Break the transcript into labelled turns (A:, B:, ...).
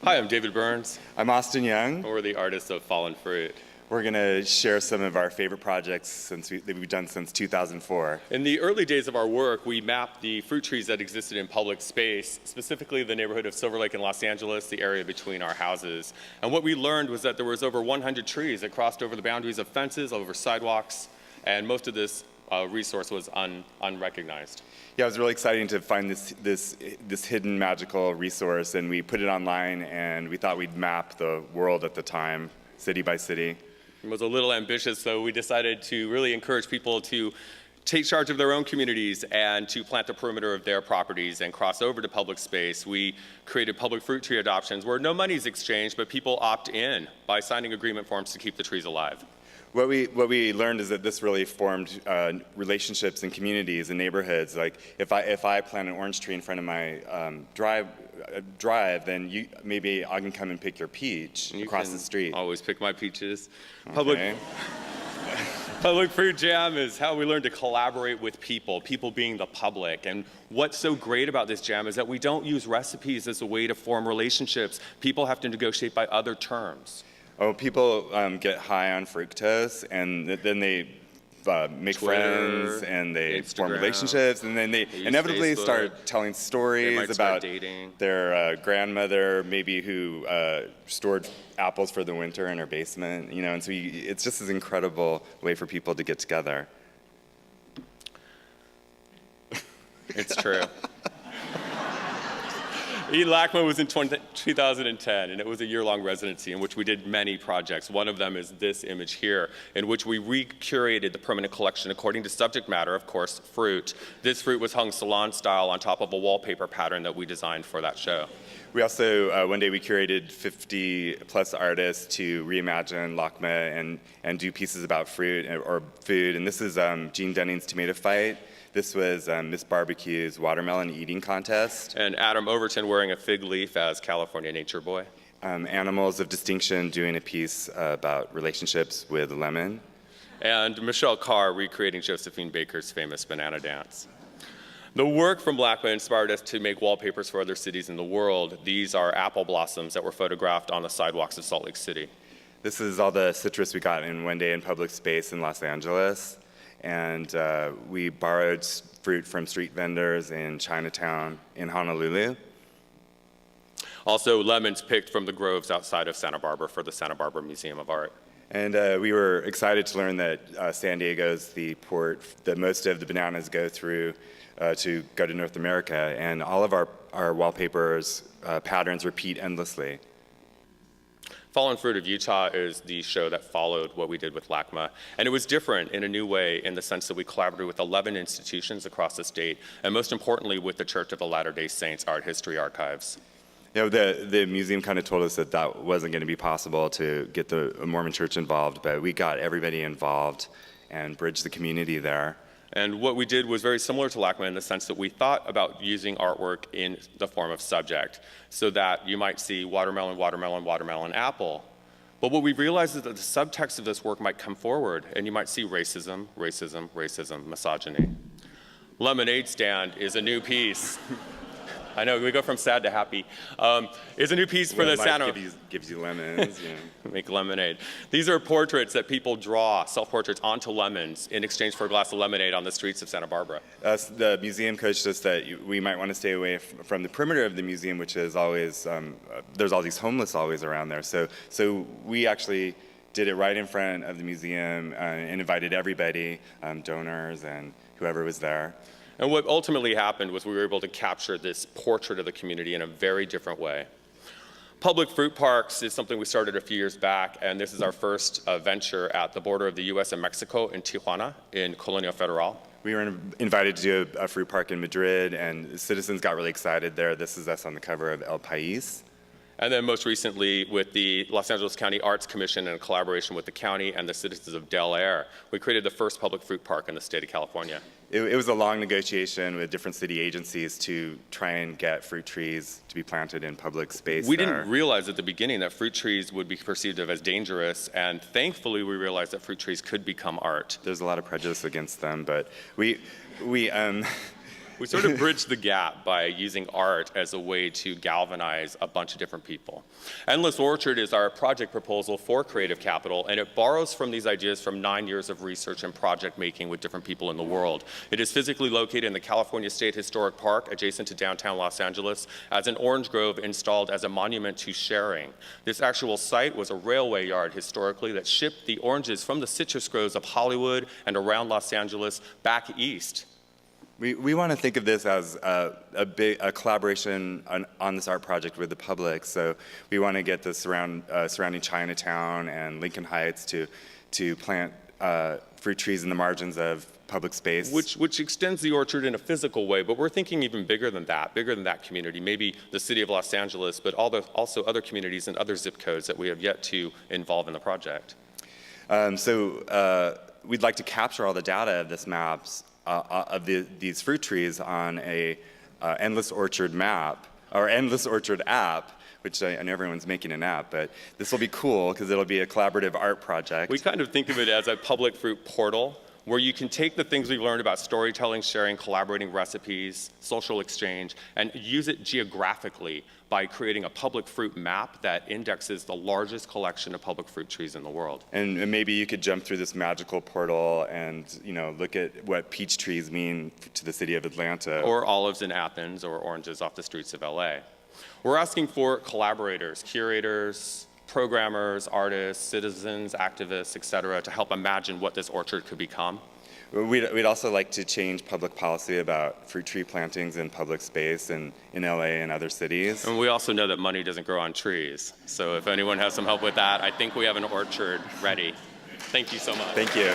A: Hi, I'm David Burns.
B: I'm Austin Young.
A: We're the artists of Fallen Fruit.
B: We're going to share some of our favorite projects that we've done since 2004.
A: In the early days of our work, we mapped the fruit trees that existed in public space, specifically the neighborhood of Silver Lake in Los Angeles, the area between our houses. And what we learned was that there was over 100 trees that crossed over the boundaries of fences, over sidewalks, and most of this resource was unrecognized.
B: Yeah, it was really exciting to find this hidden magical resource, and we put it online, and we thought we'd map the world at the time, city by city.
A: It was a little ambitious, so we decided to really encourage people to take charge of their own communities and to plant the perimeter of their properties and cross over to public space. We created public fruit tree adoptions where no money is exchanged, but people opt in by signing agreement forms to keep the trees alive.
B: What we learned is that this really formed relationships in communities and neighborhoods. Like if I plant an orange tree in front of my drive, then maybe I can come and pick your peach across the street.
A: Always pick my peaches.
B: Okay.
A: Public Fruit Jam is how we learn to collaborate with people being the public. And what's so great about this jam is that we don't use recipes as a way to form relationships. People have to negotiate by other terms.
B: Oh, people get high on fructose, and then they make friends, and they form relationships, and then they inevitably start telling stories about their grandmother, maybe who stored apples for the winter in her basement, and so it's just this incredible way for people to get together.
A: It's true. LACMA was in 2010, and it was a year-long residency in which we did many projects. One of them is this image here, in which we recurated the permanent collection according to subject matter, of course, fruit. This fruit was hung salon-style on top of a wallpaper pattern that we designed for that show.
B: We also, one day we curated 50-plus artists to reimagine LACMA and do pieces about fruit or food, and this is Gene Dunning's Tomato Fight. This was Miss Barbecue's watermelon eating contest.
A: And Adam Overton wearing a fig leaf as California Nature Boy.
B: Animals of Distinction doing a piece about relationships with lemon.
A: And Michelle Carr recreating Josephine Baker's famous banana dance. The work from LACMA inspired us to make wallpapers for other cities in the world. These are apple blossoms that were photographed on the sidewalks of Salt Lake City.
B: This is all the citrus we got in one day in public space in Los Angeles. And we borrowed fruit from street vendors in Chinatown in Honolulu.
A: Also, lemons picked from the groves outside of Santa Barbara for the Santa Barbara Museum of Art.
B: And we were excited to learn that San Diego's the port that most of the bananas go through to go to North America. And all of our wallpapers patterns repeat endlessly.
A: Fallen Fruit of Utah is the show that followed what we did with LACMA. And it was different in a new way in the sense that we collaborated with 11 institutions across the state, and most importantly with the Church of the Latter-day Saints Art History Archives.
B: The museum kind of told us that wasn't going to be possible to get the Mormon Church involved, but we got everybody involved and bridged the community there.
A: And what we did was very similar to LACMA in the sense that we thought about using artwork in the form of subject, so that you might see watermelon, watermelon, watermelon, apple. But what we realized is that the subtext of this work might come forward, and you might see racism, racism, racism, misogyny. Lemonade Stand is a new piece. I know, we go from sad to happy. It's a new piece for the Santa...
B: gives you lemons.
A: Make lemonade. These are portraits that people draw, self-portraits, onto lemons in exchange for a glass of lemonade on the streets of Santa Barbara.
B: The museum coached us that we might want to stay away from the perimeter of the museum, which is always, there's all these homeless always around there. So we actually did it right in front of the museum and invited everybody, donors and whoever was there.
A: And what ultimately happened was we were able to capture this portrait of the community in a very different way. Public fruit parks is something we started a few years back, and this is our first venture at the border of the US and Mexico in Tijuana, in Colonia Federal.
B: We were invited to do a fruit park in Madrid, and citizens got really excited there. This is us on the cover of El País.
A: And then most recently with the Los Angeles County Arts Commission in collaboration with the county and the citizens of Del Air, we created the first public fruit park in the state of California.
B: It was a long negotiation with different city agencies to try and get fruit trees to be planted in public space.
A: We didn't realize at the beginning that fruit trees would be perceived as dangerous, and thankfully we realized that fruit trees could become art.
B: There's a lot of prejudice against them, but we
A: We sort of bridge the gap by using art as a way to galvanize a bunch of different people. Endless Orchard is our project proposal for Creative Capital, and it borrows from these ideas from 9 years of research and project making with different people in the world. It is physically located in the California State Historic Park, adjacent to downtown Los Angeles, as an orange grove installed as a monument to sharing. This actual site was a railway yard historically that shipped the oranges from the citrus groves of Hollywood and around Los Angeles back east.
B: We want to think of this as a collaboration on this art project with the public. So we want to get the surrounding Chinatown and Lincoln Heights to plant fruit trees in the margins of public space.
A: Which extends the orchard in a physical way, but we're thinking even bigger than that community, maybe the city of Los Angeles, but also other communities and other zip codes that we have yet to involve in the project.
B: We'd like to capture all the data of this maps of these fruit trees on a Endless Orchard map, or Endless Orchard app, which I know everyone's making an app, but this will be cool because it'll be a collaborative art project.
A: We kind of think of it as a public fruit portal where you can take the things we've learned about storytelling, sharing, collaborating recipes, social exchange, and use it geographically by creating a public fruit map that indexes the largest collection of public fruit trees in the world.
B: And maybe you could jump through this magical portal and look at what peach trees mean to the city of Atlanta.
A: Or olives in Athens, or oranges off the streets of LA. We're asking for collaborators, curators, programmers, artists, citizens, activists, et cetera, to help imagine what this orchard could become.
B: We'd also like to change public policy about fruit tree plantings in public space in LA and other cities.
A: And we also know that money doesn't grow on trees. So if anyone has some help with that, I think we have an orchard ready. Thank you so much.
B: Thank you.